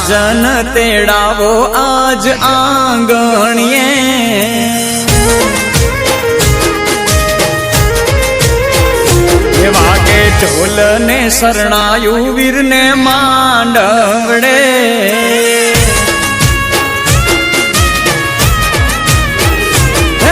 સાજન તેડાવો આજ આંગણીએ વાગે ઢોલ ને શરણાયું વીર ને માંડવડે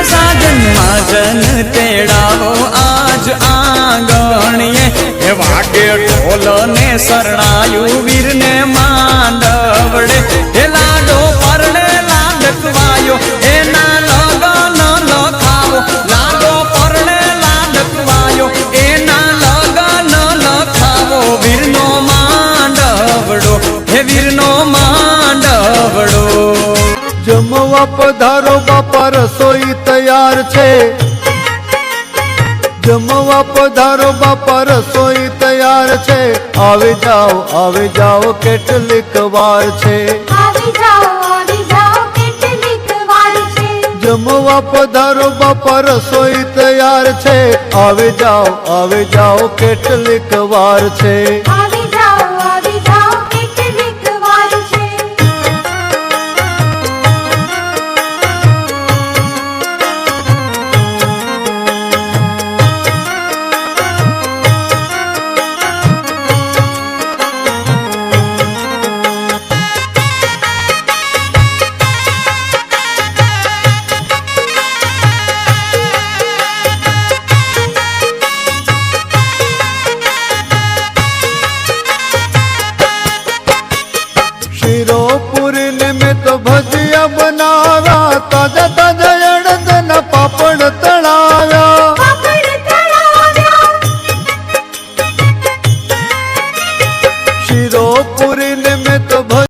સાજન માજન તેડાવો આજ આંગણીએ વાગે ઢોલ ને શરણાયું વીર ને માંડવડે હે લાડો પરણે લાડકવાયો એના લગન લખાવો લાડો પરણે લાડકવાયો એના લગન લખાવો વીરનો માંડવડો હે વીરનો માંડવડો જમવા પધારો બાપા રસોઈ તૈયાર છે જમવા પધારો બાપા રસોઈ તૈયાર છે આવી જાઓ કેટલીક વાર છે જમવા પધારો બાપા રસોઈ તૈયાર છે આવી જાઓ કેટલીક વાર છે